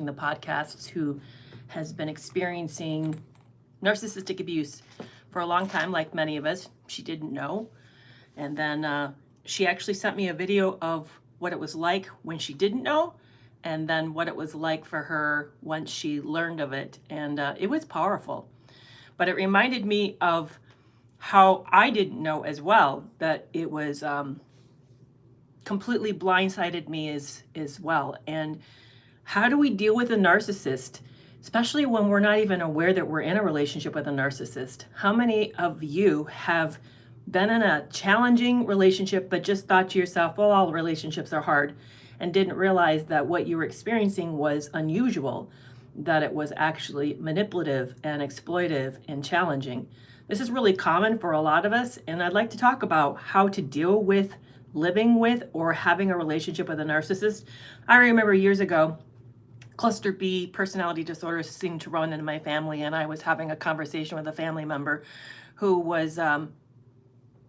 the podcasts who has been experiencing narcissistic abuse for a long time, like many of us. She didn't know. And then she actually sent me a video of what it was like when she didn't know, and then what it was like for her once she learned of it. And it was powerful. But it reminded me of how I didn't know as well, that it was completely blindsided me as well. And how do we deal with a narcissist, especially when we're not even aware that we're in a relationship with a narcissist? How many of you have been in a challenging relationship but just thought to yourself, well, all relationships are hard, and didn't realize that what you were experiencing was unusual, that it was actually manipulative and exploitive and challenging? This is really common for a lot of us, and I'd like to talk about how to deal with living with or having a relationship with a narcissist. I remember years ago, cluster B personality disorders seemed to run in my family, and I was having a conversation with a family member who was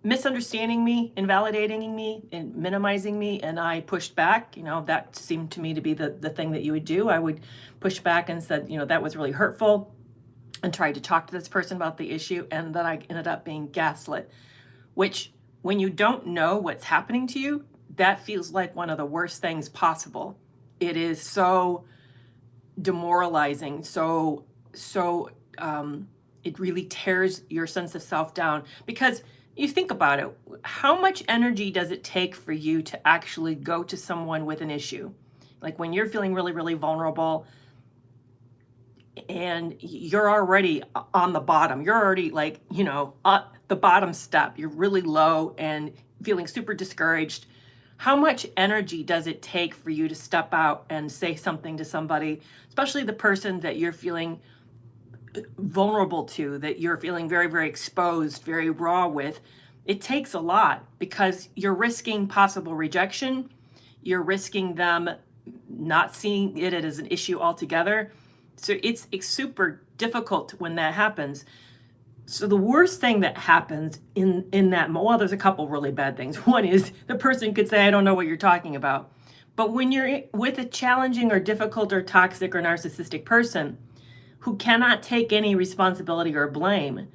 misunderstanding me, invalidating me, and minimizing me, and I pushed back. That seemed to me to be the thing that you would do. I would push back and said, that was really hurtful, and tried to talk to this person about the issue, and then I ended up being gaslit, which, when you don't know what's happening to you, that feels like one of the worst things possible. It is so demoralizing, it really tears your sense of self down, because you think about it, how much energy does it take for you to actually go to someone with an issue? Like when you're feeling really, really vulnerable and you're already on the bottom, you're already at the bottom step, you're really low and feeling super discouraged. How much energy does it take for you to step out and say something to somebody, especially the person that you're feeling vulnerable to, that you're feeling very, very exposed, very raw with? It takes a lot, because you're risking possible rejection. You're risking them not seeing it as an issue altogether. So it's super difficult when that happens. So the worst thing that happens in that, well, there's a couple really bad things. One is the person could say, I don't know what you're talking about. But when you're with a challenging or difficult or toxic or narcissistic person who cannot take any responsibility or blame,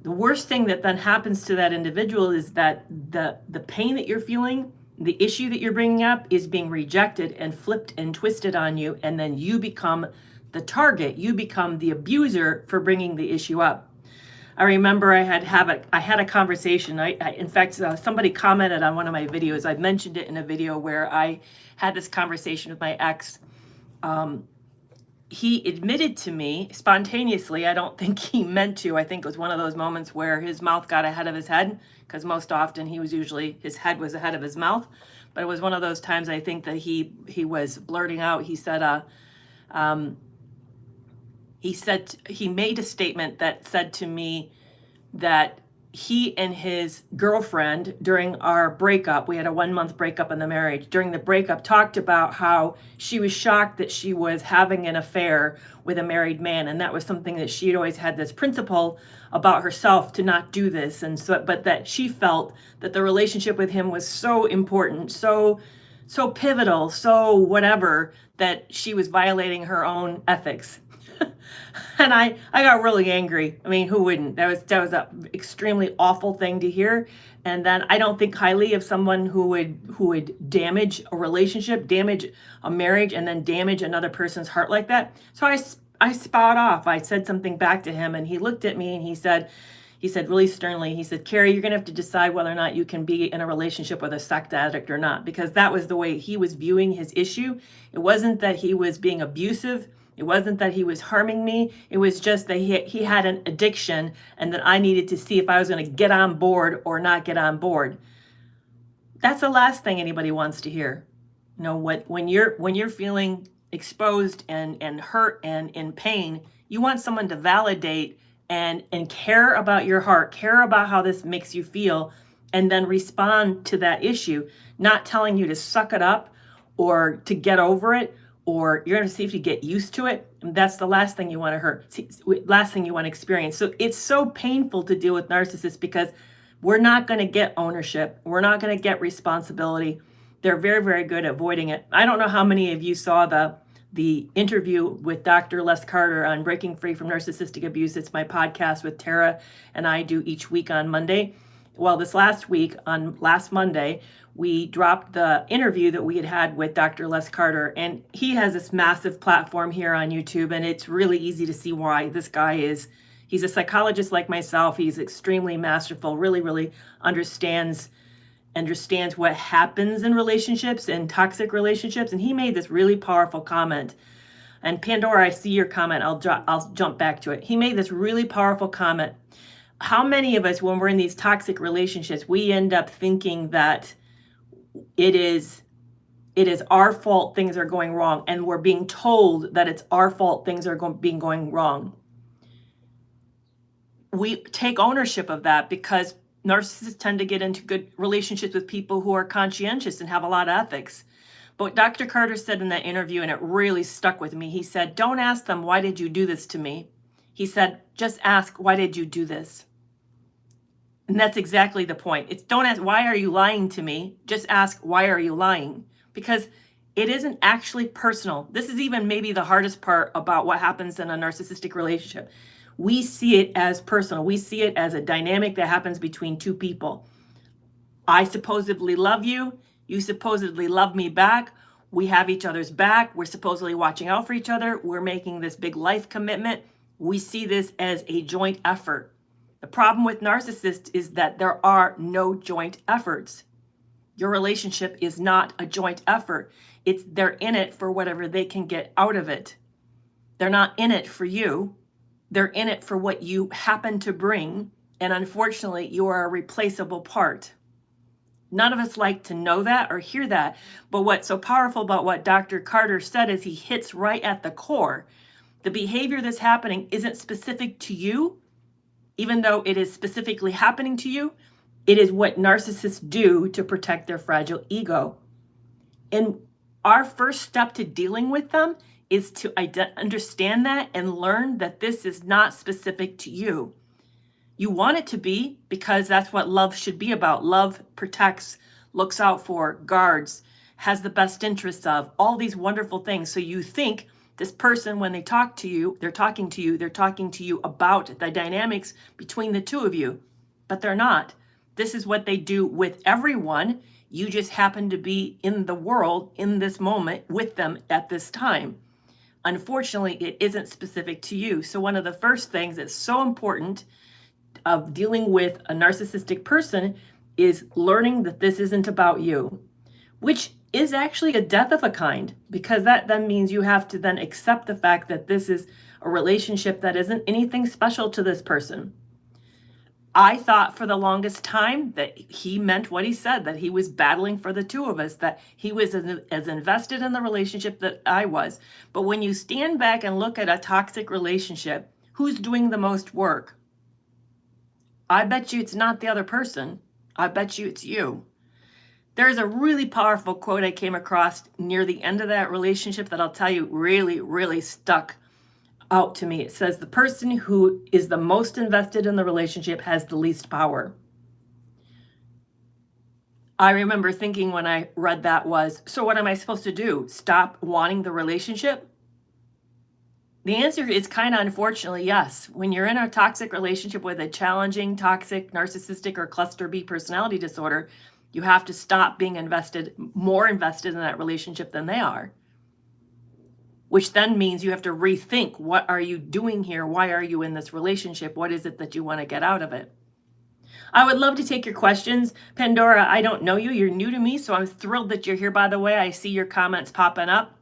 the worst thing that then happens to that individual is that the pain that you're feeling, the issue that you're bringing up, is being rejected and flipped and twisted on you, and then you become the target. You become the abuser for bringing the issue up. I remember I had a conversation. In fact, somebody commented on one of my videos. I mentioned it in a video where I had this conversation with my ex. He admitted to me spontaneously. I don't think he meant to. I think it was one of those moments where his mouth got ahead of his head, because most often his head was ahead of his mouth. But it was one of those times, I think, that he was blurting out. He said, he made a statement that said to me that he and his girlfriend, during our breakup, we had a 1-month breakup in the marriage, during the breakup, talked about how she was shocked that she was having an affair with a married man. And that was something that she had always had this principle about herself to not do this. And so, but that she felt that the relationship with him was so important, so pivotal, so whatever, that she was violating her own ethics. And I got really angry. I mean, who wouldn't? That was an extremely awful thing to hear. And then I don't think highly of someone who would damage a relationship, damage a marriage, and then damage another person's heart like that. So I spout off. I said something back to him, and he looked at me and he said really sternly, he said, Kerry, you're going to have to decide whether or not you can be in a relationship with a sex addict or not, because that was the way he was viewing his issue. It wasn't that he was being abusive. It wasn't that he was harming me. It was just that he had an addiction, and that I needed to see if I was going to get on board or not get on board. That's the last thing anybody wants to hear. When you're feeling exposed and hurt and in pain, you want someone to validate and care about your heart, care about how this makes you feel, and then respond to that issue, not telling you to suck it up or to get over it, or you're going to see if you get used to it. And that's the last thing you want to experience. So it's so painful to deal with narcissists, because we're not going to get ownership. We're not going to get responsibility. They're very, very good at avoiding it. I don't know how many of you saw the the interview with Dr. Les Carter on Breaking Free from Narcissistic Abuse. It's my podcast with Tara and I do each week on Monday. Well, this last week, on last Monday, we dropped the interview that we had with Dr. Les Carter, and he has this massive platform here on YouTube, and it's really easy to see why. This guy he's a psychologist like myself. He's extremely masterful, really understands what happens in relationships and toxic relationships. And he made this really powerful comment. And Pandora, I see your comment. I'll jump back to it. He made this really powerful comment. How many of us, when we're in these toxic relationships, we end up thinking that it is our fault things are going wrong, and we're being told that it's our fault things are going wrong. We take ownership of that because narcissists tend to get into good relationships with people who are conscientious and have a lot of ethics. But what Dr. Carter said in that interview, and it really stuck with me, he said, don't ask them, why did you do this to me? He said, just ask, why did you do this? And that's exactly the point. It's don't ask, why are you lying to me? Just ask, why are you lying? Because it isn't actually personal. This is even maybe the hardest part about what happens in a narcissistic relationship. We see it as personal. We see it as a dynamic that happens between two people. I supposedly love you. You supposedly love me back. We have each other's back. We're supposedly watching out for each other. We're making this big life commitment. We see this as a joint effort. The problem with narcissists is that there are no joint efforts. Your relationship is not a joint effort. They're in it for whatever they can get out of it. They're not in it for you. They're in it for what you happen to bring. And unfortunately, you are a replaceable part. None of us like to know that or hear that. But what's so powerful about what Dr. Carter said is he hits right at the core. The behavior that's happening isn't specific to you. Even though it is specifically happening to you, it is what narcissists do to protect their fragile ego. And our first step to dealing with them is to understand that and learn that this is not specific to you. You want it to be because that's what love should be about. Love protects, looks out for, guards, has the best interests of, all these wonderful things. So you think this person, when they talk to you, they're talking to you about the dynamics between the two of you, but they're not. This is what they do with everyone. You just happen to be in the world in this moment with them at this time. Unfortunately, it isn't specific to you. So one of the first things that's so important of dealing with a narcissistic person is learning that this isn't about you, which is actually a death of a kind, because that then means you have to then accept the fact that this is a relationship that isn't anything special to this person. I thought for the longest time that he meant what he said, that he was battling for the two of us, that he was as invested in the relationship that I was. But when you stand back and look at a toxic relationship, who's doing the most work? I bet you it's not the other person. I bet you it's you. There's a really powerful quote I came across near the end of that relationship that I'll tell you really stuck out to me. It says, the person who is the most invested in the relationship has the least power. I remember thinking when I read that so what am I supposed to do? Stop wanting the relationship? The answer is kind of unfortunately yes. When you're in a toxic relationship with a challenging, toxic, narcissistic, or cluster B personality disorder, you have to stop being more invested in that relationship than they are. Which then means you have to rethink, what are you doing here? Why are you in this relationship? What is it that you want to get out of it? I would love to take your questions. Pandora, I don't know you. You're new to me, so I'm thrilled that you're here, by the way. I see your comments popping up.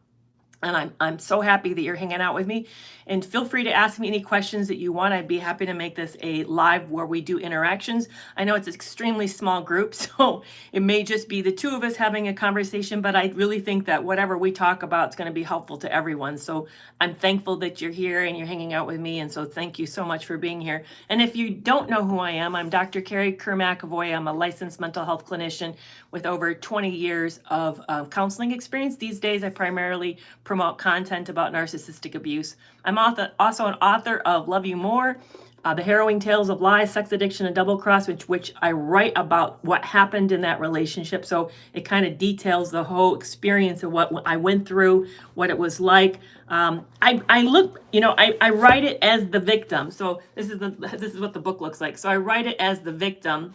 And I'm so happy that you're hanging out with me. And feel free to ask me any questions that you want. I'd be happy to make this a live where we do interactions. I know it's an extremely small group, so it may just be the two of us having a conversation, but I really think that whatever we talk about is going to be helpful to everyone. So I'm thankful that you're here and you're hanging out with me. And so thank you so much for being here. And if you don't know who I am, I'm Dr. Kerry Kerr McAvoy. I'm a licensed mental health clinician with over 20 years of counseling experience. These days, I primarily promote content about narcissistic abuse. I'm also an author of Love You More, The Harrowing Tales of Lies, Sex Addiction, and Double Cross, which I write about what happened in that relationship. So it kind of details the whole experience of what I went through, what it was like. I look, I write it as the victim. So this is what the book looks like. So I write it as the victim.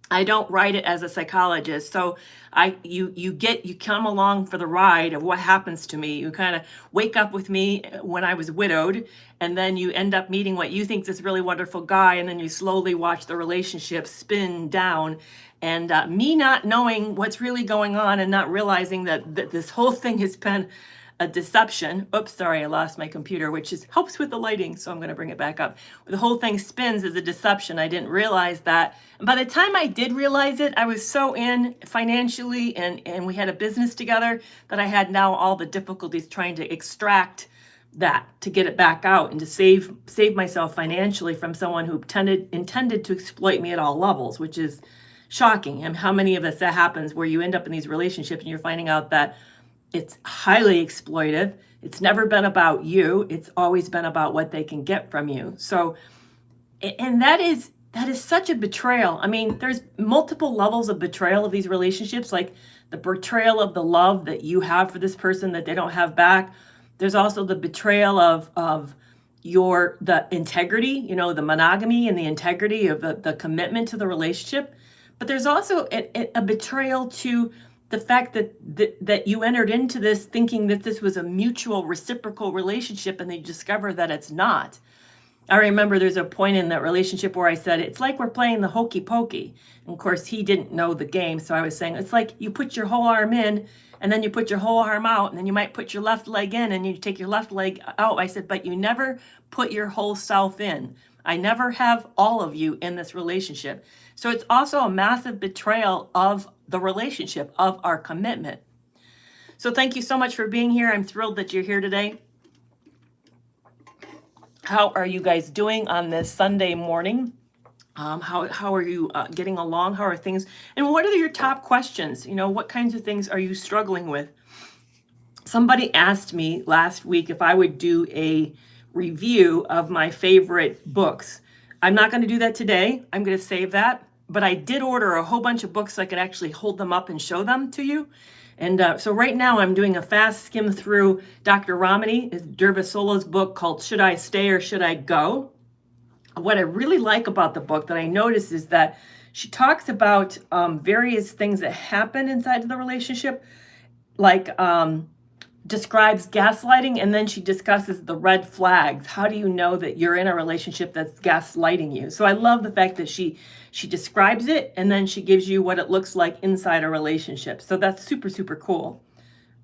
I don't write it as a psychologist. So you come along for the ride of what happens to me. You kind of wake up with me when I was widowed, and then you end up meeting what you think is this really wonderful guy, and then you slowly watch the relationship spin down, and me not knowing what's really going on and not realizing that this whole thing has been a deception. Oops, sorry, I lost my computer, which helps with the lighting, so I'm going to bring it back up. The whole thing spins as a deception. I didn't realize that. And by the time I did realize it, I was so in financially, and we had a business together, that I had now all the difficulties trying to extract that, to get it back out, and to save myself financially from someone who intended to exploit me at all levels, which is shocking. And how many of us that happens, where you end up in these relationships and you're finding out that it's highly exploitive. It's never been about you. It's always been about what they can get from you. So, and that is such a betrayal. I mean, there's multiple levels of betrayal of these relationships, like the betrayal of the love that you have for this person that they don't have back. There's also the betrayal of the integrity, the monogamy and the integrity of the commitment to the relationship. But there's also a betrayal to the fact that you entered into this thinking that this was a mutual reciprocal relationship, and they discover that it's not. I remember there's a point in that relationship where I said, it's like we're playing the hokey pokey. And of course, he didn't know the game. So I was saying, it's like you put your whole arm in, and then you put your whole arm out, and then you might put your left leg in, and you take your left leg out. I said, but you never put your whole self in. I never have all of you in this relationship. So it's also a massive betrayal of the relationship, of our commitment. So thank you so much for being here. I'm thrilled that you're here today. How are you guys doing on this Sunday morning? How are you getting along? How are things? And what are your top questions? What kinds of things are you struggling with? Somebody asked me last week if I would do a review of my favorite books. I'm not going to do that today. I'm going to save that. But I did order a whole bunch of books so I could actually hold them up and show them to you. And so right now I'm doing a fast skim through Dr. Ramani Durvasola's book called Should I Stay or Should I Go? What I really like about the book that I noticed is that she talks about various things that happen inside of the relationship, like describes gaslighting, and then she discusses the red flags. How do you know that you're in a relationship that's gaslighting you? So I love the fact that she describes it, and then she gives you what it looks like inside a relationship. So that's super, super cool.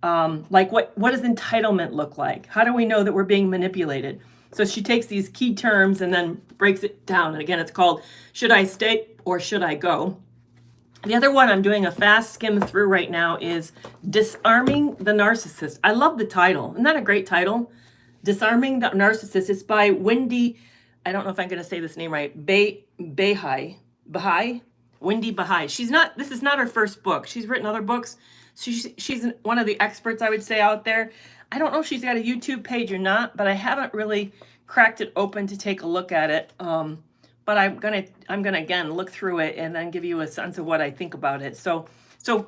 Like what does entitlement look like? How do we know that we're being manipulated? So she takes these key terms and then breaks it down. And again, it's called Should I Stay or Should I Go? The other one I'm doing a fast skim through right now is Disarming the Narcissist. I love the title. Isn't that a great title? Disarming the Narcissist. It's by Wendy, I don't know if I'm going to say this name right, Bahai. Wendy Bahai. This is not her first book. She's written other books. She's one of the experts, I would say, out there. I don't know if she's got a YouTube page or not, but I haven't really cracked it open to take a look at it. But I'm gonna again look through it and then give you a sense of what I think about it. So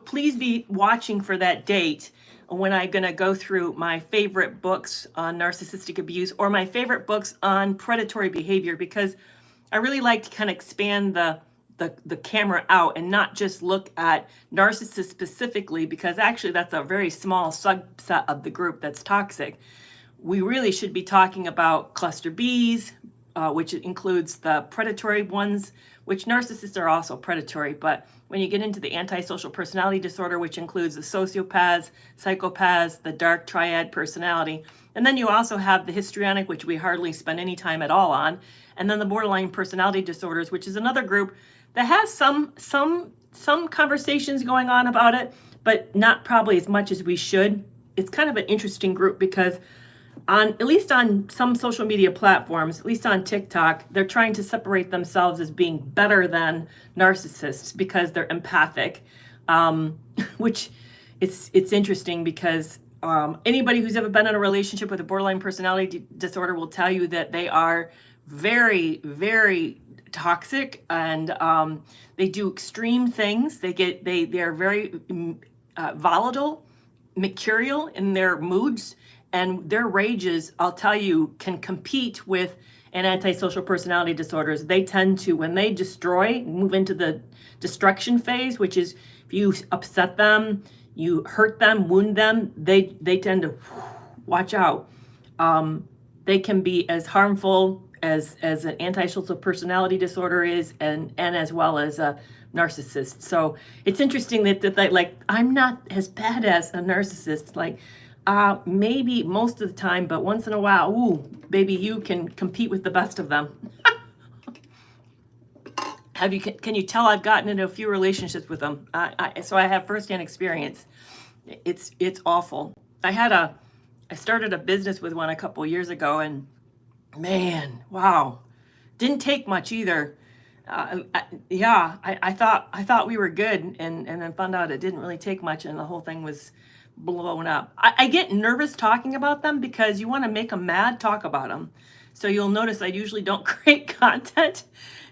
please be watching for that date when I'm gonna go through my favorite books on narcissistic abuse or my favorite books on predatory behavior, because I really like to kind of expand the camera out and not just look at narcissists specifically, because actually that's a very small subset of the group that's toxic. We really should be talking about cluster Bs, which includes the predatory ones, which narcissists are also predatory. But when you get into the antisocial personality disorder, which includes the sociopaths, psychopaths, the dark triad personality, and then you also have the histrionic, which we hardly spend any time at all on, and then the borderline personality disorders, which is another group that has some conversations going on about it, but not probably as much as we should. It's kind of an interesting group because at least on some social media platforms, at least on TikTok, they're trying to separate themselves as being better than narcissists because they're empathic, which it's interesting because anybody who's ever been in a relationship with a borderline personality disorder will tell you that they are very, very toxic, and they do extreme things. They're very volatile, mercurial in their moods, and their rages, I'll tell you, can compete with an antisocial personality disorders. They tend to, when they destroy, move into the destruction phase, which is if you upset them, you hurt them, wound them, they tend to watch out. They can be as harmful as an antisocial personality disorder is, and as well as a narcissist. So it's interesting that like, I'm not as bad as a narcissist. Like, maybe most of the time, but once in a while, ooh, baby, you can compete with the best of them. Can you tell I've gotten into a few relationships with them? So I have firsthand experience. It's awful. I started a business with one a couple years ago, and man, wow, didn't take much either. I thought we were good, and then found out it didn't really take much, and the whole thing was blown up. I get nervous talking about them because you want to make them mad, talk about them. So you'll notice I usually don't create content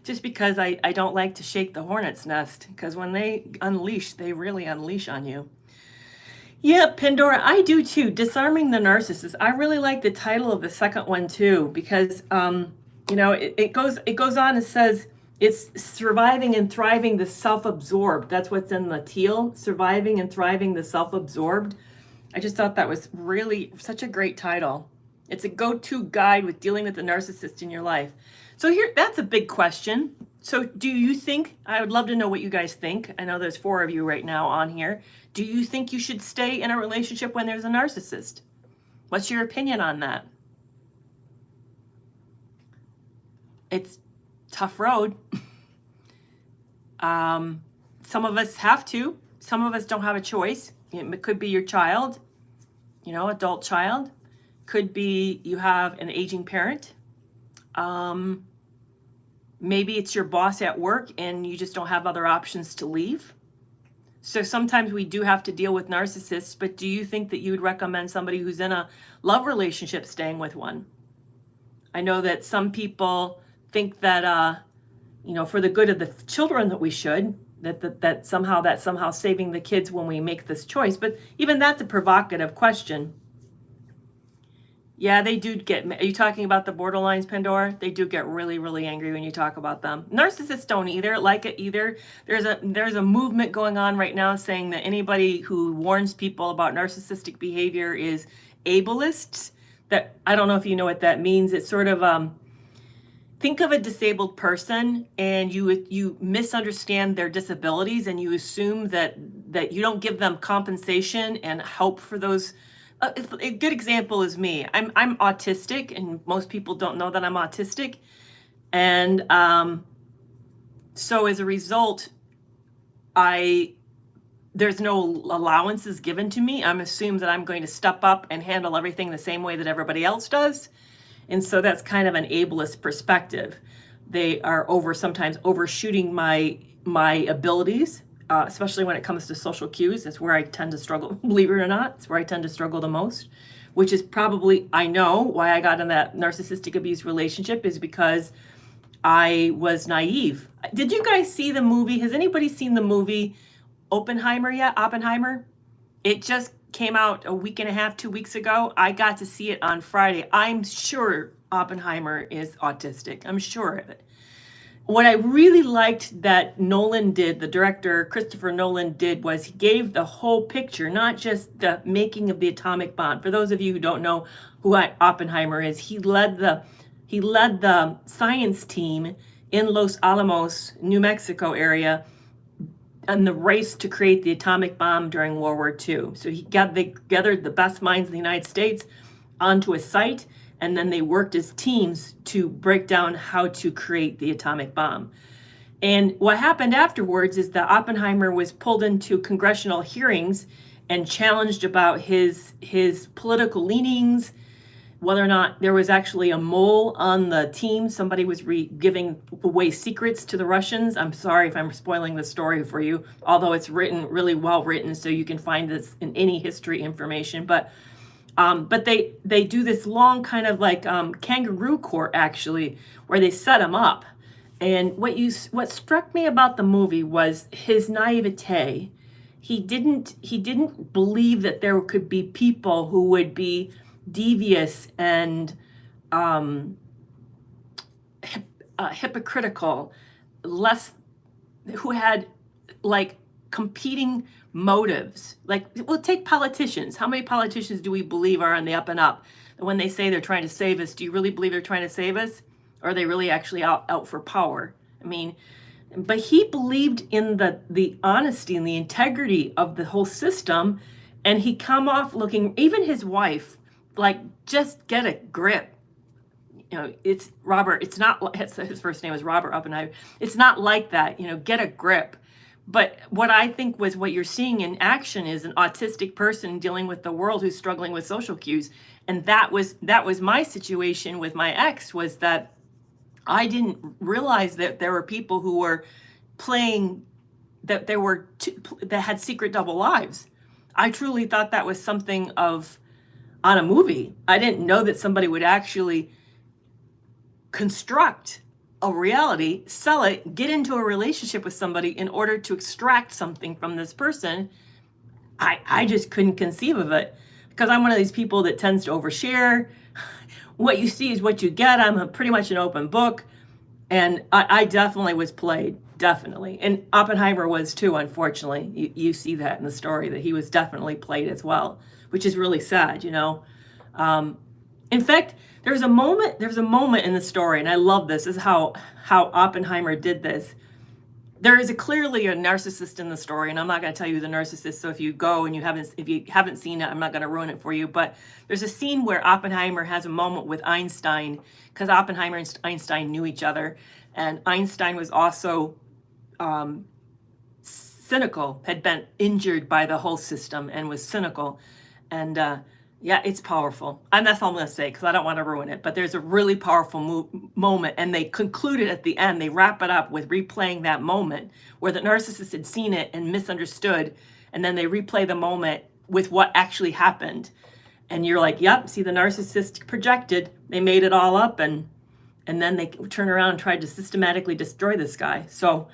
just because I don't like to shake the hornet's nest, because when they unleash, they really unleash on you. Yeah, Pandora, I do too. Disarming the Narcissist. I really like the title of the second one too, because it goes on and says it's surviving and thriving the self-absorbed. That's what's in the teal, surviving and thriving the self-absorbed. I just thought that was really such a great title. It's a go-to guide with dealing with the narcissist in your life. So that's a big question. So do you think, I would love to know what you guys think. I know there's 4 of you right now on here. Do you think you should stay in a relationship when there's a narcissist? What's your opinion on that? It's a tough road. Some of us have to. Some of us don't have a choice. It could be your child, adult child. Could be you have an aging parent. Maybe it's your boss at work and you just don't have other options to leave. So sometimes we do have to deal with narcissists, but do you think that you would recommend somebody who's in a love relationship staying with one? I know that some people think that, for the good of the children that we should, that somehow saving the kids when we make this choice. But even that's a provocative question. Yeah, they do are you talking about the borderlines, Pandora? They do get really, really angry when you talk about them. Narcissists don't like it either. There's a movement going on right now saying that anybody who warns people about narcissistic behavior is ableists. That, I don't know if you know what that means. It's sort of, think of a disabled person and you misunderstand their disabilities, and you assume that you don't give them compensation and help for those. A good example is me. I'm autistic, and most people don't know that I'm autistic. And so as a result, there's no allowances given to me. I'm assumed that I'm going to step up and handle everything the same way that everybody else does. And so that's kind of an ableist perspective. They are sometimes overshooting my abilities. Especially when it comes to social cues. That's where I tend to struggle, believe it or not. It's where I tend to struggle the most, which is probably, I know why I got in that narcissistic abuse relationship is because I was naive. Did you guys see the movie? Has anybody seen the movie Oppenheimer yet? Oppenheimer? It just came out a week and a half, 2 weeks ago. I got to see it on Friday. I'm sure Oppenheimer is autistic. I'm sure of it. What I really liked that Nolan did, the director Christopher Nolan did, was he gave the whole picture, not just the making of the atomic bomb. For those of you who don't know who Oppenheimer is, he led the science team in Los Alamos, New Mexico area, in the race to create the atomic bomb during World War II. So they gathered the best minds in the United States onto a site, and then they worked as teams to break down how to create the atomic bomb. And what happened afterwards is that Oppenheimer was pulled into congressional hearings and challenged about his political leanings, whether or not there was actually a mole on the team. Somebody was giving away secrets to the Russians. I'm sorry if I'm spoiling the story for you, although it's written really well written, so you can find this in any history information. But But they do this long kind of like kangaroo court, actually, where they set him up. And what struck me about the movie was his naivete. He didn't believe that there could be people who would be devious and hypocritical, less, who had like competing motives. Like, we'll take politicians. How many politicians do we believe are on the up and up? When they say they're trying to save us, do you really believe they're trying to save us? Or are they really actually out for power? I mean, but he believed in the honesty and the integrity of the whole system, and he come off looking, even his wife, like, just get a grip. You know, it's Robert, it's not, his first name was Robert Oppenheimer. It's not like that, you know, get a grip. But what I think was what you're seeing in action is an autistic person dealing with the world who's struggling with social cues. And that was my situation with my ex, was that I didn't realize that there were people who were playing, that there were that had secret double lives. I truly thought that was something of on a movie. I didn't know that somebody would actually construct a reality, sell it, get into a relationship with somebody in order to extract something from this person. I just couldn't conceive of it, because I'm one of these people that tends to overshare. What you see is what you get. I'm pretty much an open book. And I definitely was played, definitely. And Oppenheimer was too, unfortunately. You see that in the story, that he was definitely played as well, which is really sad, you know. In fact, there's a moment in the story, and I love this, is how Oppenheimer did this. There is clearly a narcissist in the story, and I'm not going to tell you the narcissist, so if you go and if you haven't seen it, I'm not going to ruin it for you. But there's a scene where Oppenheimer has a moment with Einstein, because Oppenheimer and Einstein knew each other, and Einstein was also cynical, had been injured by the whole system and was cynical. And yeah, it's powerful. And that's all I'm going to say, because I don't want to ruin it. But there's a really powerful moment. And they concluded at the end, they wrap it up with replaying that moment where the narcissist had seen it and misunderstood. And then they replay the moment with what actually happened. And you're like, yep, see, the narcissist projected. They made it all up. And then they turn around and tried to systematically destroy this guy. So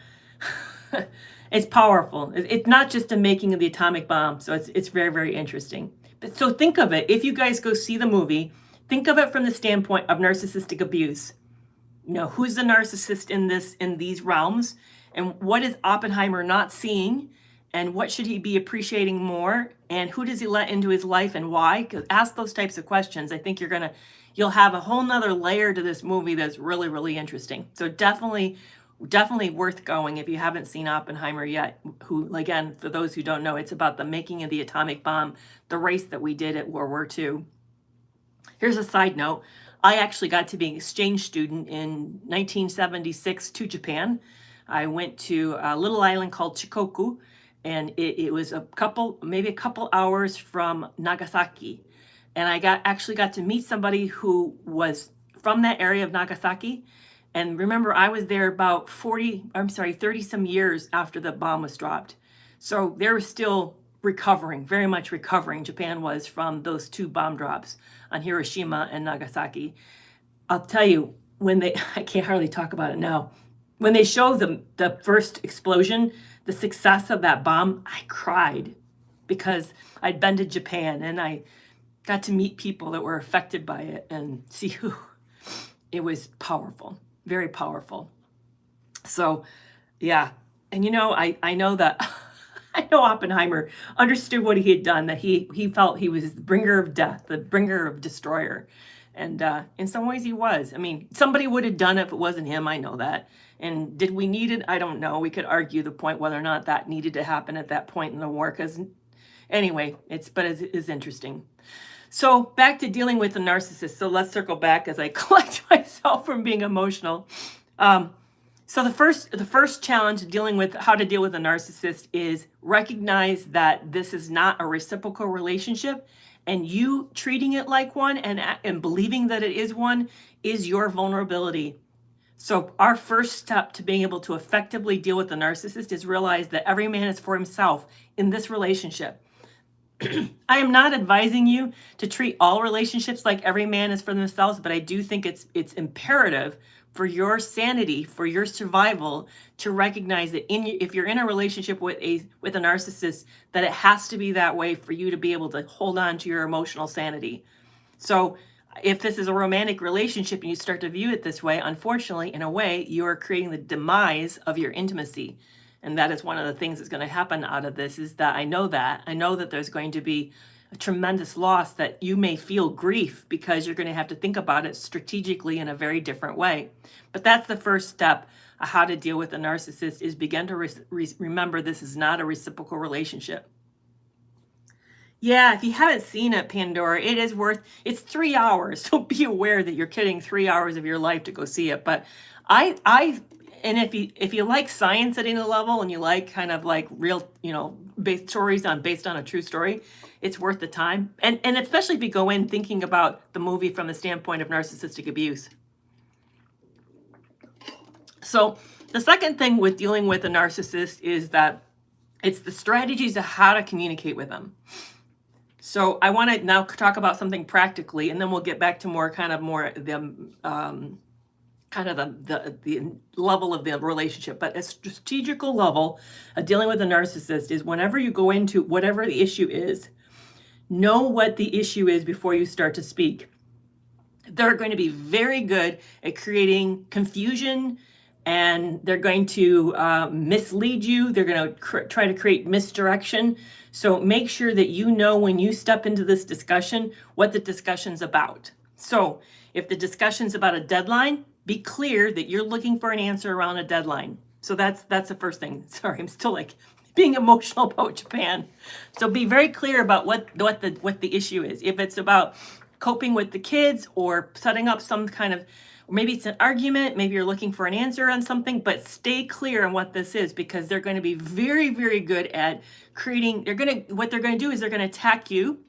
it's powerful. It's not just a making of the atomic bomb. So it's very, very interesting. So think of it, if you guys go see the movie, think of it from the standpoint of narcissistic abuse. You know, who's the narcissist in these realms, and what is Oppenheimer not seeing, and what should he be appreciating more, and who does he let into his life and why? Because ask those types of questions. I think you'll have a whole nother layer to this movie that's really, really interesting. So definitely worth going if you haven't seen Oppenheimer yet. Who, again, for those who don't know, it's about the making of the atomic bomb, the race that we did at World War II. Here's a side note. I actually got to be an exchange student in 1976 to Japan. I went to a little island called Shikoku, and it was maybe a couple hours from Nagasaki. And I actually got to meet somebody who was from that area of Nagasaki. And remember, I was there about 30 some years after the bomb was dropped. So they were still recovering, very much recovering. Japan was, from those two bomb drops on Hiroshima and Nagasaki. I'll tell you, I can't hardly talk about it now. When they show the first explosion, the success of that bomb, I cried, because I'd been to Japan and I got to meet people that were affected by it and see who. It was powerful. Very powerful. So, yeah. And you know, I know that I know Oppenheimer understood what he had done, that he felt he was the bringer of death, the bringer of destroyer. And in some ways he was. I mean, somebody would have done it if it wasn't him. I know that. And did we need it? I don't know. We could argue the point whether or not that needed to happen at that point in the war. Because anyway, it's interesting. So back to dealing with the narcissist. So let's circle back as I collect myself from being emotional. So the first challenge dealing with how to deal with a narcissist is recognize that this is not a reciprocal relationship, and you treating it like one and believing that it is one is your vulnerability. So our first step to being able to effectively deal with the narcissist is realize that every man is for himself in this relationship. I am not advising you to treat all relationships like every man is for themselves, but I do think it's imperative for your sanity, for your survival, to recognize that if you're in a relationship with a narcissist, that it has to be that way for you to be able to hold on to your emotional sanity. So if this is a romantic relationship and you start to view it this way, unfortunately, in a way, you are creating the demise of your intimacy. And that is one of the things that's going to happen out of this, is that I know that there's going to be a tremendous loss, that you may feel grief because you're going to have to think about it strategically in a very different way. But that's the first step of how to deal with a narcissist, is begin to remember this is not a reciprocal relationship. Yeah, if you haven't seen it, Pandora, it's 3 hours. So be aware that you're kidding 3 hours of your life to go see it. But and if you like science at any level, and you like kind of like real, based on a true story, it's worth the time. And especially if you go in thinking about the movie from the standpoint of narcissistic abuse. So the second thing with dealing with a narcissist is that it's the strategies of how to communicate with them. So I want to now talk about something practically, and then we'll get back to the level of the relationship. But a strategical level of dealing with a narcissist is, whenever you go into whatever the issue is, know what the issue is before you start to speak. They're going to be very good at creating confusion, and they're going to mislead you. They're going to try to create misdirection. So make sure that you know, when you step into this discussion, what the discussion's about. So if the discussion's about a deadline, be clear that you're looking for an answer around a deadline. So that's the first thing. Sorry, I'm still like being emotional about Japan. So be very clear about what the issue is. If it's about coping with the kids, or setting up some kind of, or maybe it's an argument, maybe you're looking for an answer on something, but stay clear on what this is, because they're going to be very, very good at creating, what they're going to do is they're going to attack you,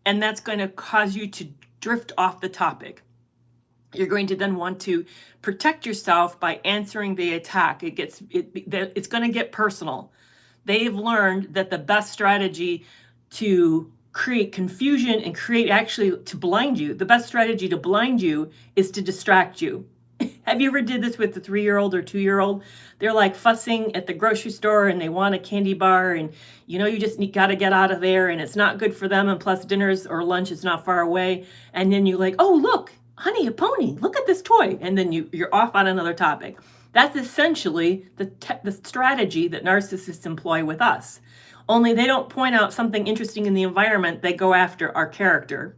and that's going to cause you to drift off the topic. You're going to then want to protect yourself by answering the attack. It's going to get personal. They've learned that the best strategy to create confusion and to blind you, the best strategy to blind you is to distract you. Have you ever did this with the 3-year-old or 2-year-old? They're like fussing at the grocery store, and they want a candy bar, and you just got to get out of there, and it's not good for them, and plus dinner's or lunch is not far away. And then you're like, oh, look, honey, a pony, look at this toy. And then you're off on another topic. That's essentially the strategy that narcissists employ with us. Only they don't point out something interesting in the environment, they go after our character.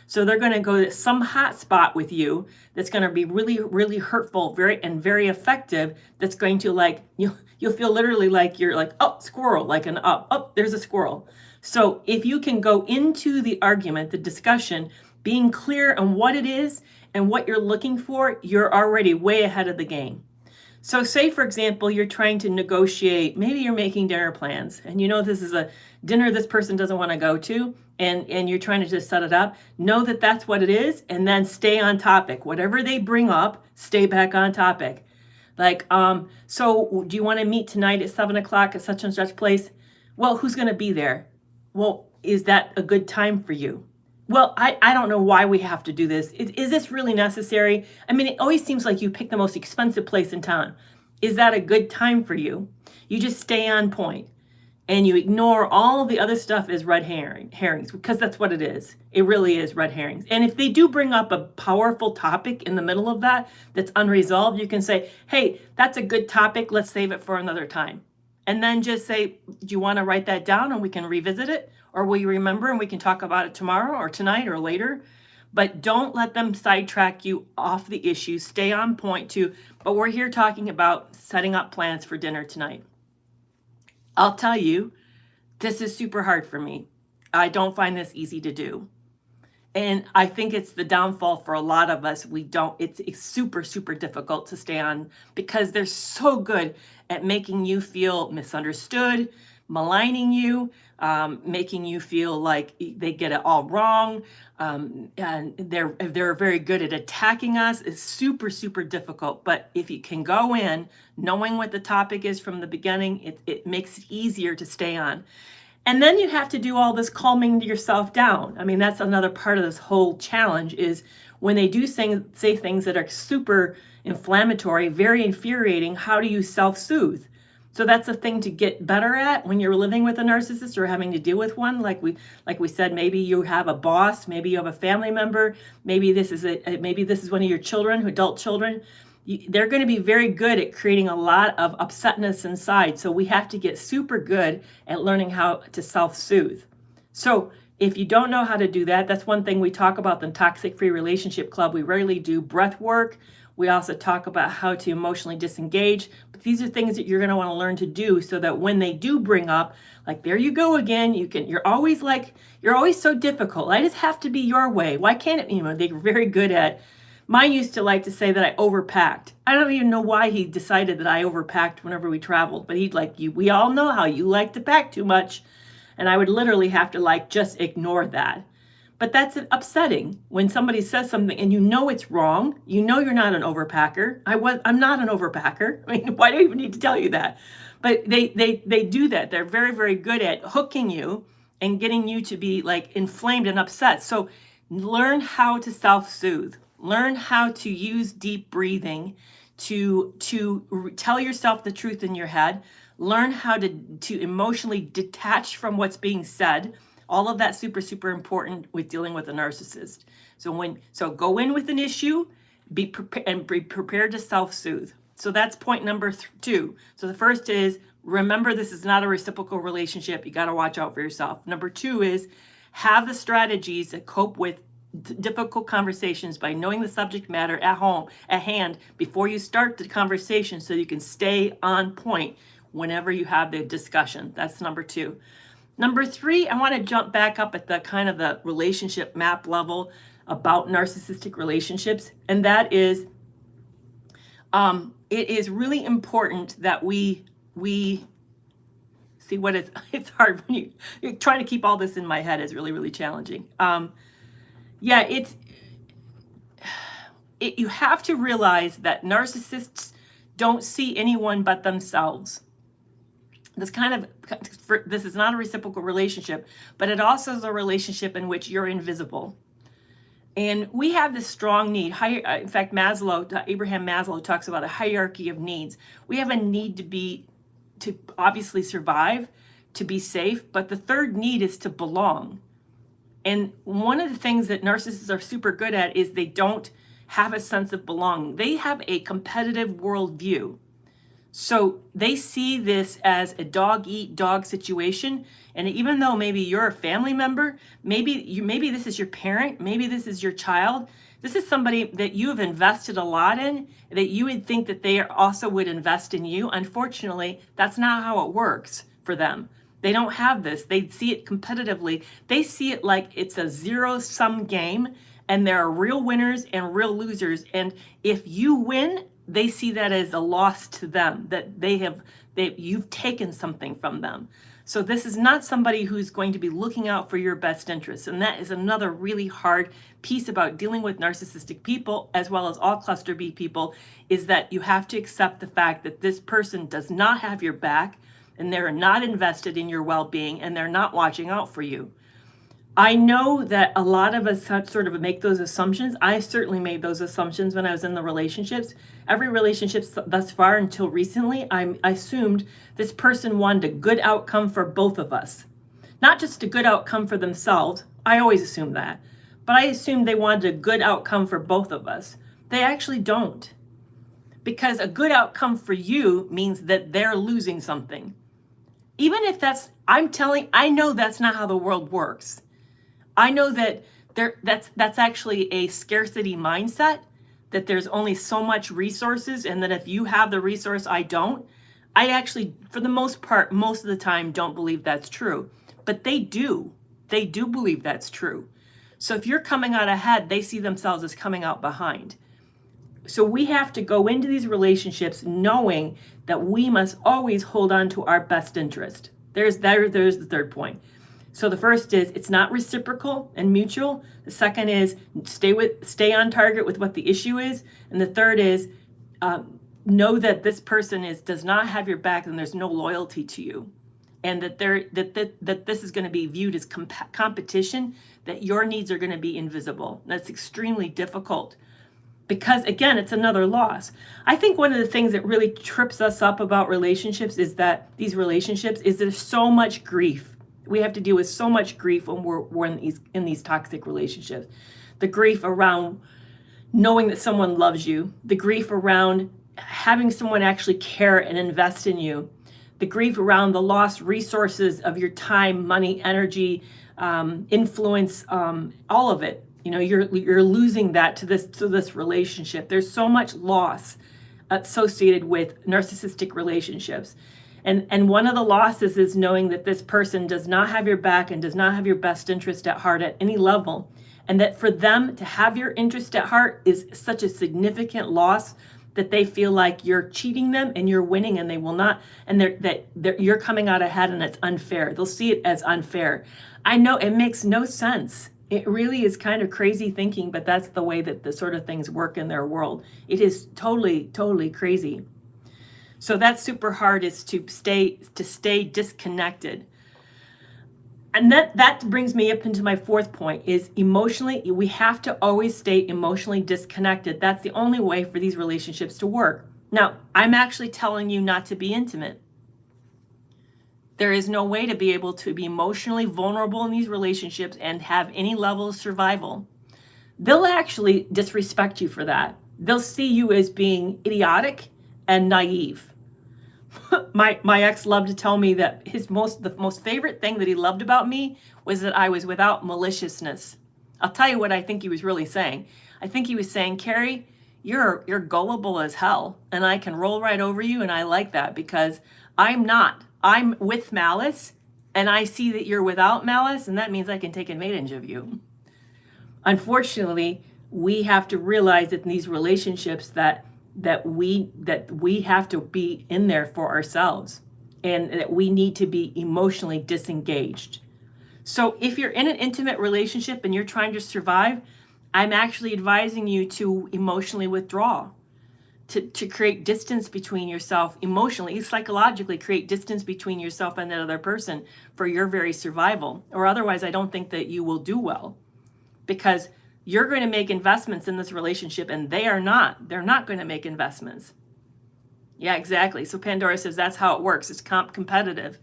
So they're going to go to some hot spot with you that's going to be really, really hurtful, very effective. That's going to you'll feel literally like you're like, oh, squirrel, there's a squirrel. So if you can go into the argument, the discussion, being clear on what it is and what you're looking for, you're already way ahead of the game. So say, for example, you're trying to negotiate, maybe you're making dinner plans, and this is a dinner this person doesn't want to go to, and you're trying to just set it up. Know that that's what it is, and then stay on topic. Whatever they bring up, stay back on topic. So do you want to meet tonight at 7:00 at such and such place? Well, who's going to be there? Well, is that a good time for you? Well, I don't know why we have to do this. Is this really necessary? I mean, it always seems like you pick the most expensive place in town. Is that a good time for you? You just stay on point, and you ignore all the other stuff as red herrings, because that's what it is. It really is red herrings. And if they do bring up a powerful topic in the middle of that's unresolved, you can say, hey, that's a good topic. Let's save it for another time. And then just say, do you want to write that down and we can revisit it? Or will you remember and we can talk about it tomorrow or tonight or later? But don't let them sidetrack you off the issue. Stay on point too. But we're here talking about setting up plans for dinner tonight. I'll tell you, this is super hard for me. I don't find this easy to do. And I think it's the downfall for a lot of us. It's super, super difficult to stay on, because they're so good at making you feel misunderstood, maligning you, making you feel like they get it all wrong. And they're very good at attacking us. It's super, super difficult. But if you can go in knowing what the topic is from the beginning, it makes it easier to stay on. And then you have to do all this calming yourself down. I mean, that's another part of this whole challenge is when they do say things that are super inflammatory, very infuriating, how do you self-soothe? So that's a thing to get better at when you're living with a narcissist or having to deal with one. Like we said, maybe you have a boss, maybe you have a family member, maybe this is one of your children, adult children. They're going to be very good at creating a lot of upsetness inside. So we have to get super good at learning how to self-soothe. So if you don't know how to do that, that's one thing we talk about in the Toxic Free Relationship Club. We rarely do breath work. We also talk about how to emotionally disengage. But these are things that you're going to want to learn to do so that when they do bring up, like, there you go again, you're always so difficult. I just have to be your way. Why can't it? They're very good at. Mine used to like to say that I overpacked. I don't even know why he decided that I overpacked whenever we traveled, but he'd like, we all know how you like to pack too much. And I would literally have to just ignore that. But that's upsetting when somebody says something and it's wrong. You're not an overpacker. I'm not an overpacker. I mean, why do I even need to tell you that? But they do that. They're very, very good at hooking you and getting you to be inflamed and upset. So learn how to self-soothe. Learn how to use deep breathing to tell yourself the truth in your head. Learn how to emotionally detach from what's being said. All of that super, super important with dealing with a narcissist. So go in with an issue, be prepared to self-soothe. So that's point number 2. So the first is, remember, this is not a reciprocal relationship. You got to watch out for yourself. Number 2 is, have the strategies that cope with difficult conversations by knowing the subject matter at hand before you start the conversation, so you can stay on point whenever you have the discussion. That's number 2. Number 3, I want to jump back up at the kind of the relationship map level about narcissistic relationships, and that is it is really important that we see what it's hard when you're trying to keep all this in my head is really, really challenging. You have to realize that narcissists don't see anyone but themselves. This is not a reciprocal relationship, but it also is a relationship in which you're invisible. And we have this strong need. In fact, Abraham Maslow talks about a hierarchy of needs. We have a need to obviously survive, to be safe, but the third need is to belong. And one of the things that narcissists are super good at is they don't have a sense of belonging. They have a competitive worldview. So they see this as a dog-eat-dog situation. And even though maybe you're a family member, maybe this is your parent, maybe this is your child, this is somebody that you have invested a lot in, that you would think that they also would invest in you. Unfortunately, that's not how it works for them. They don't have this. They see it competitively. They see it like it's a zero-sum game, and there are real winners and real losers. And if you win, they see that as a loss to them, that you've taken something from them. So this is not somebody who's going to be looking out for your best interests. And that is another really hard piece about dealing with narcissistic people, as well as all cluster B people, is that you have to accept the fact that this person does not have your back, and they're not invested in your well-being, and they're not watching out for you. I know that a lot of us sort of make those assumptions. I certainly made those assumptions when I was in the relationships. Every relationship thus far until recently, I assumed this person wanted a good outcome for both of us. Not just a good outcome for themselves. I always assumed that. But I assumed they wanted a good outcome for both of us. They actually don't. Because a good outcome for you means that they're losing something. Even if I know that's not how the world works. I know that that's actually a scarcity mindset, that there's only so much resources, and that if you have the resource, I don't. I actually, for the most part, most of the time, don't believe that's true. But they do. They do believe that's true. So if you're coming out ahead, they see themselves as coming out behind. So we have to go into these relationships knowing that we must always hold on to our best interest. There's the third point. So the first is it's not reciprocal and mutual. The second is stay on target with what the issue is. And the third is know that this person does not have your back and there's no loyalty to you. and that this is going to be viewed as competition, that your needs are going to be invisible. That's extremely difficult because, again, it's another loss. I think one of the things that really trips us up about relationships is that there's so much grief. We have to deal with so much grief when we're in these toxic relationships. The grief around knowing that someone loves you, the grief around having someone actually care and invest in you, the grief around the lost resources of your time, money, energy, influence, all of it. You know, you're losing that to this relationship. There's so much loss associated with narcissistic relationships. And one of the losses is knowing that this person does not have your back and does not have your best interest at heart at any level. And that for them to have your interest at heart is such a significant loss that they feel like you're cheating them and you're winning and they will not, and you're coming out ahead and it's unfair. They'll see it as unfair. I know it makes no sense. It really is kind of crazy thinking, but that's the way that the sort of things work in their world. It is totally, totally crazy. So that's super hard, is to stay disconnected. And that brings me up into my fourth point, is emotionally, we have to always stay emotionally disconnected. That's the only way for these relationships to work. Now, I'm actually telling you not to be intimate. There is no way to be able to be emotionally vulnerable in these relationships and have any level of survival. They'll actually disrespect you for that. They'll see you as being idiotic and naive. My ex loved to tell me that the most favorite thing that he loved about me was that I was without maliciousness. I'll tell you what I think he was really saying. I think he was saying, Kerry, you're gullible as hell, and I can roll right over you, and I like that because I'm not. I'm with malice, and I see that you're without malice, and that means I can take advantage of you. Unfortunately, we have to realize that in these relationships that we have to be in there for ourselves, and that we need to be emotionally disengaged. So if you're in an intimate relationship and you're trying to survive, I'm actually advising you to emotionally withdraw, to create distance between yourself emotionally, psychologically create distance between yourself and that other person for your very survival. Or otherwise, I don't think that you will do well, because you're going to make investments in this relationship and they're not going to make investments. Yeah, exactly. So Pandora says that's how it works. It's competitive.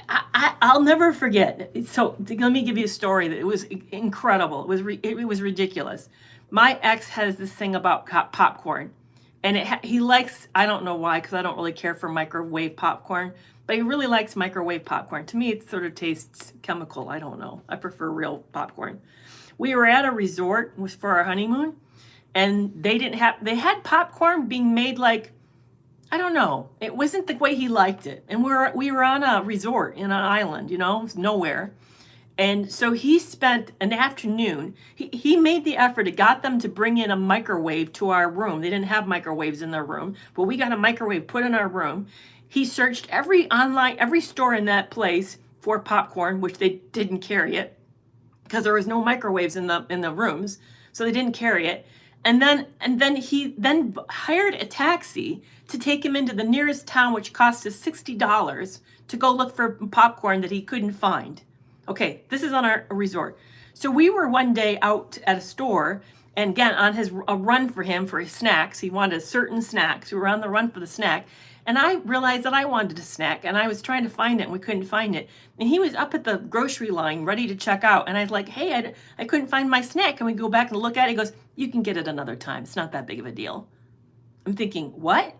I'll never forget. So let me give you a story that it was incredible. It was ridiculous. My ex has this thing about popcorn, and he likes, I don't know why, because I don't really care for microwave popcorn, but he really likes microwave popcorn. To me, it sort of tastes chemical. I don't know. I prefer real popcorn. We were at a resort, it was for our honeymoon, and they had popcorn being made like, I don't know. It wasn't the way he liked it. And we were on a resort in an island, it was nowhere. And so he spent an afternoon, he made the effort, it got them to bring in a microwave to our room. They didn't have microwaves in their room, but we got a microwave put in our room. He searched every store in that place for popcorn, which they didn't carry it, because there was no microwaves in the rooms, so they didn't carry it. And then he hired a taxi to take him into the nearest town, which cost us $60 to go look for popcorn that he couldn't find. Okay, this is on our resort. So we were one day out at a store, and again, on a run for his snacks. He wanted a certain snack, so we were on the run for the snack. And I realized that I wanted a snack, and I was trying to find it, and we couldn't find it. And he was up at the grocery line ready to check out. And I was like, hey, I couldn't find my snack. Can we go back and look at it? He goes, you can get it another time. It's not that big of a deal. I'm thinking, what?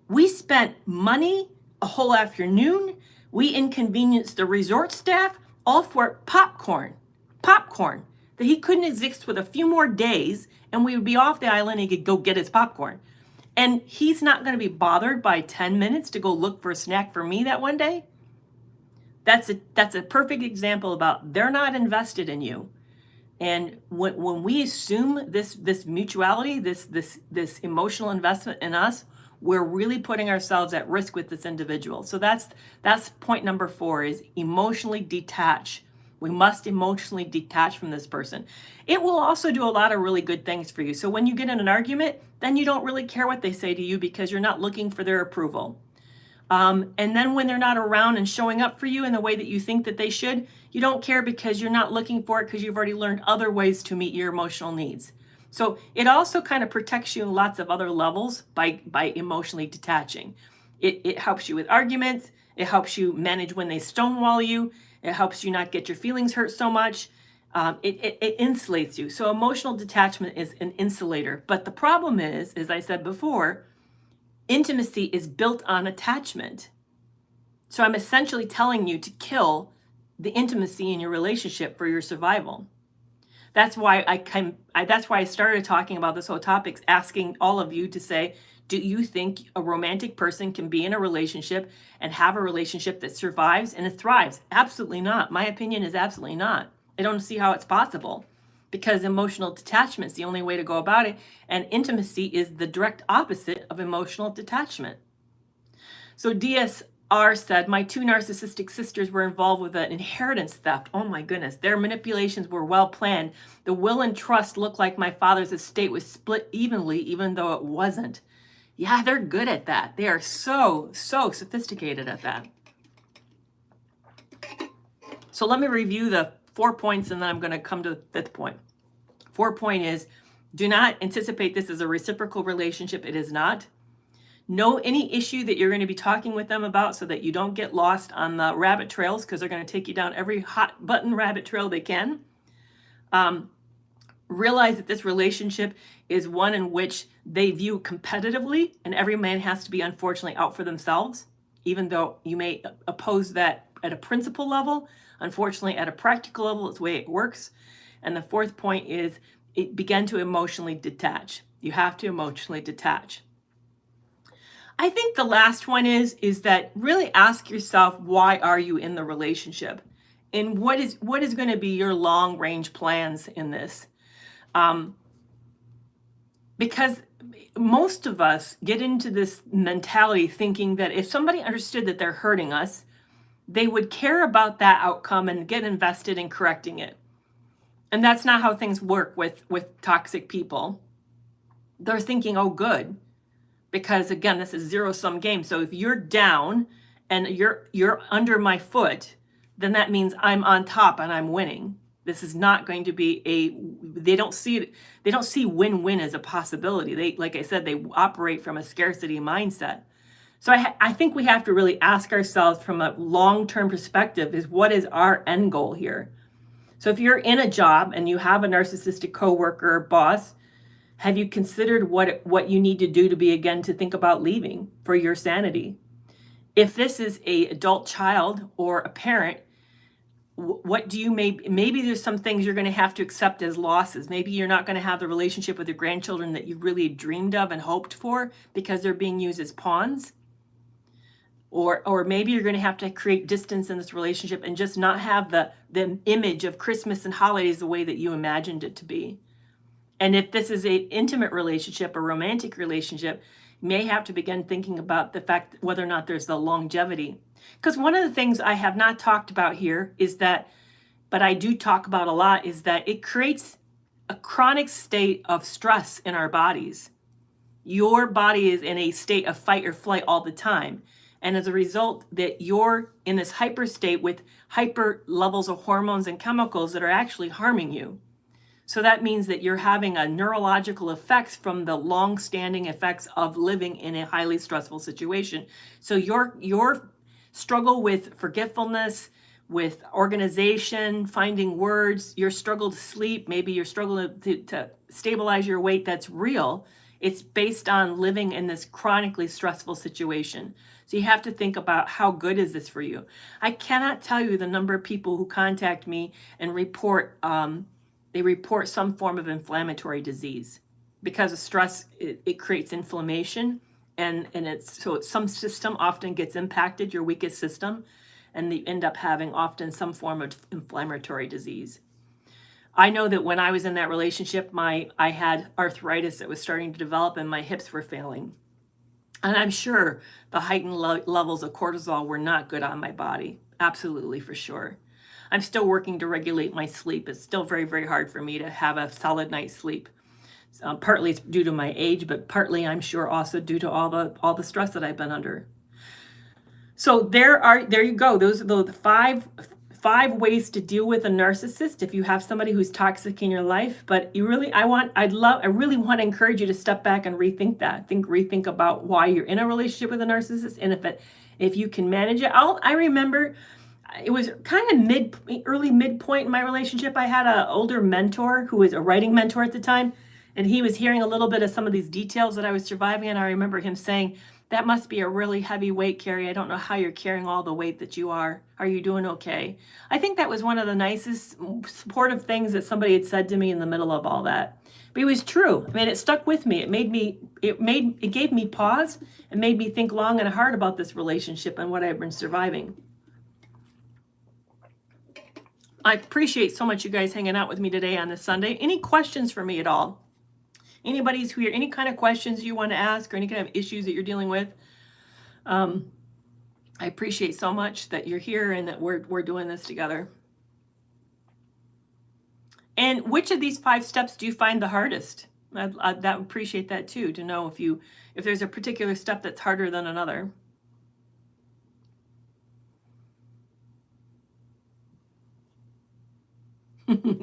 We spent money a whole afternoon. We inconvenienced the resort staff, all for popcorn that he couldn't exist with a few more days, and we would be off the island and he could go get his popcorn. And he's not going to be bothered by 10 minutes to go look for a snack for me that one day. That's a perfect example about they're not invested in you. And when we assume this mutuality, this emotional investment in us, we're really putting ourselves at risk with this individual. So that's point number 4, is emotionally detach. We must emotionally detach from this person. It will also do a lot of really good things for you. So when you get in an argument, then you don't really care what they say to you because you're not looking for their approval. And then when they're not around and showing up for you in the way that you think that they should, you don't care because you're not looking for it because you've already learned other ways to meet your emotional needs. So it also kind of protects you in lots of other levels by emotionally detaching. It helps you with arguments. It helps you manage when they stonewall you. It helps you not get your feelings hurt so much. It insulates you. So emotional detachment is an insulator. But the problem is, as I said before, intimacy is built on attachment. So I'm essentially telling you to kill the intimacy in your relationship for your survival. That's why I started talking about this whole topic, asking all of you to say, do you think a romantic person can be in a relationship and have a relationship that survives and it thrives? Absolutely not. My opinion is absolutely not. I don't see how it's possible, because emotional detachment is the only way to go about it, and intimacy is the direct opposite of emotional detachment. So DSR said, my 2 narcissistic sisters were involved with an inheritance theft. Oh my goodness. Their manipulations were well planned. The will and trust looked like my father's estate was split evenly, even though it wasn't. Yeah, they're good at that. They are so sophisticated at that. So let me review the 4 points, and then I'm going to come to the 5th point. 4 point is, do not anticipate this as a reciprocal relationship. It is not. Know any issue that you're going to be talking with them about so that you don't get lost on the rabbit trails, because they're going to take you down every hot button rabbit trail they can. Realize that this relationship is one in which they view competitively, and every man has to be, unfortunately, out for themselves, even though you may oppose that at a principle level. Unfortunately, at a practical level, it's the way it works. And the 4th point is, it began to emotionally detach. You have to emotionally detach. I think the last one is that really ask yourself, why are you in the relationship? And what is going to be your long range plans in this? Because most of us get into this mentality thinking that if somebody understood that they're hurting us, they would care about that outcome and get invested in correcting it. And that's not how things work with toxic people. They're thinking, oh, good. Because again, this is zero-sum game. So if you're down and you're under my foot, then that means I'm on top and I'm winning. This is not going to be they don't see win-win as a possibility. They, like I said, they operate from a scarcity mindset. So I think we have to really ask ourselves from a long-term perspective, is what is our end goal here? So if you're in a job and you have a narcissistic coworker or boss, have you considered what you need to do to think about leaving for your sanity? If this is an adult child or a parent, what do you maybe there's some things you're going to have to accept as losses. Maybe you're not going to have the relationship with your grandchildren that you really dreamed of and hoped for because they're being used as pawns. Or maybe you're going to have to create distance in this relationship and just not have the image of Christmas and holidays the way that you imagined it to be. And if this is an intimate relationship, a romantic relationship, you may have to begin thinking about the fact whether or not there's the longevity. Because one of the things I have not talked about here is that, but I do talk about a lot, is that it creates a chronic state of stress in our bodies. Your body is in a state of fight or flight all the time. And as a result, that you're in this hyper state with hyper levels of hormones and chemicals that are actually harming you. So that means that you're having a neurological effects from the long-standing effects of living in a highly stressful situation. So your struggle with forgetfulness, with organization, finding words, your struggle to sleep, maybe your struggle to stabilize your weight, that's real. It's based on living in this chronically stressful situation. So you have to think about, how good is this for you? I cannot tell you the number of people who contact me and report they report some form of inflammatory disease because of stress. It creates inflammation, and some system often gets impacted, your weakest system, and they end up having often some form of inflammatory disease. I know that when I was in that relationship, I had arthritis that was starting to develop and my hips were failing. And I'm sure the heightened levels of cortisol were not good on my body. Absolutely, for sure. I'm still working to regulate my sleep. It's still very, very hard for me to have a solid night's sleep. Partly it's due to my age, but partly I'm sure also due to all the stress that I've been under. So there you go. Those are the five ways to deal with a narcissist if you have somebody who's toxic in your life. But I really want to encourage you to step back and rethink that. Rethink about why you're in a relationship with a narcissist, and if you can manage it. I remember it was kind of early midpoint in my relationship. I had an older mentor who was a writing mentor at the time, and he was hearing a little bit of some of these details that I was surviving, and I remember him saying, "That must be a really heavy weight, Kerry. I don't know how you're carrying all the weight that you are. Are you doing okay?" I think that was one of the nicest supportive things that somebody had said to me in the middle of all that. But it was true. I mean, it stuck with me. It gave me pause and made me think long and hard about this relationship and what I've been surviving. I appreciate so much you guys hanging out with me today on this Sunday. Any questions for me at all? Anybody's here, any kind of questions you want to ask or any kind of issues that you're dealing with? I appreciate so much that you're here and that we're doing this together. And which of these 5 steps do you find the hardest? I'd appreciate that too, to know if there's a particular step that's harder than another.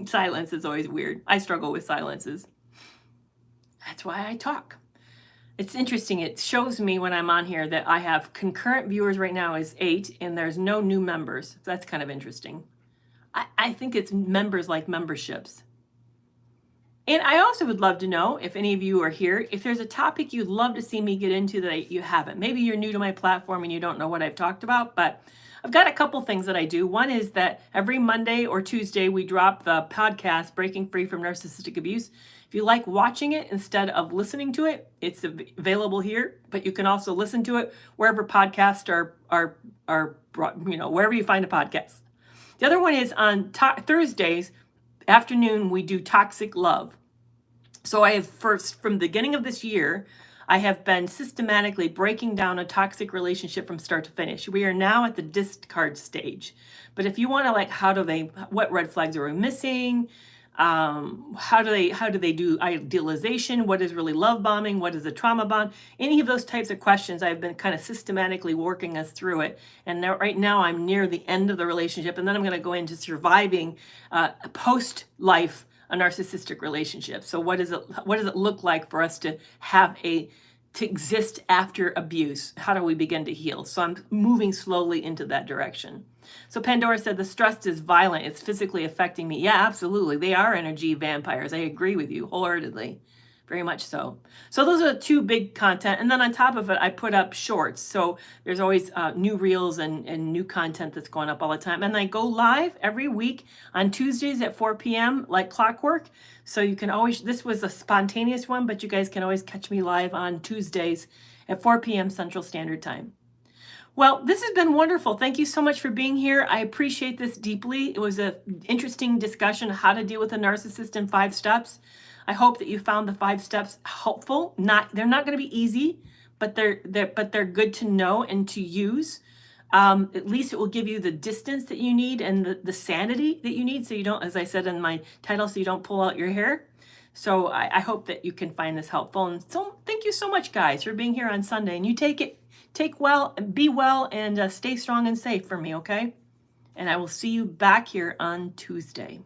Silence is always weird. I struggle with silences. That's why I talk. It's interesting. It shows me when I'm on here that I have concurrent viewers right now is 8 and there's no new members. That's kind of interesting. I think it's members like memberships. And I also would love to know if any of you are here, if there's a topic you'd love to see me get into that you haven't. Maybe you're new to my platform and you don't know what I've talked about, but I've got a couple things that I do. One is that every Monday or Tuesday, we drop the podcast, Breaking Free from Narcissistic Abuse. If you like watching it instead of listening to it, it's available here, but you can also listen to it wherever podcasts are wherever you find a podcast. The other one is on Thursdays afternoon, we do Toxic Love. So I have from the beginning of this year, I have been systematically breaking down a toxic relationship from start to finish. We are now at the discard stage. But if you want to what red flags are we missing? How do they do idealization? What is really love bombing? What is a trauma bond? Any of those types of questions, I've been kind of systematically working us through it. And right now I'm near the end of the relationship. And then I'm going to go into surviving post-life a narcissistic relationship. So what does it look like for us to exist after abuse? How do we begin to heal? So I'm moving slowly into that direction. So Pandora said, the stress is violent. It's physically affecting me. Yeah, absolutely. They are energy vampires. I agree with you wholeheartedly. Very much so. So those are the 2 big content. And then on top of it, I put up shorts. So there's always new reels and new content that's going up all the time. And I go live every week on Tuesdays at 4 p.m. like clockwork. So you can always, this was a spontaneous one, but you guys can always catch me live on Tuesdays at 4 p.m. Central Standard Time. Well, this has been wonderful. Thank you so much for being here. I appreciate this deeply. It was an interesting discussion of how to deal with a narcissist in 5 steps. I hope that you found the 5 steps helpful. They're not going to be easy, but they're good to know and to use. At least it will give you the distance that you need and the sanity that you need, so you don't, as I said in my title, so you don't pull out your hair. So I hope that you can find this helpful. And so thank you so much, guys, for being here on Sunday. And you be well, and stay strong and safe for me, okay? And I will see you back here on Tuesday.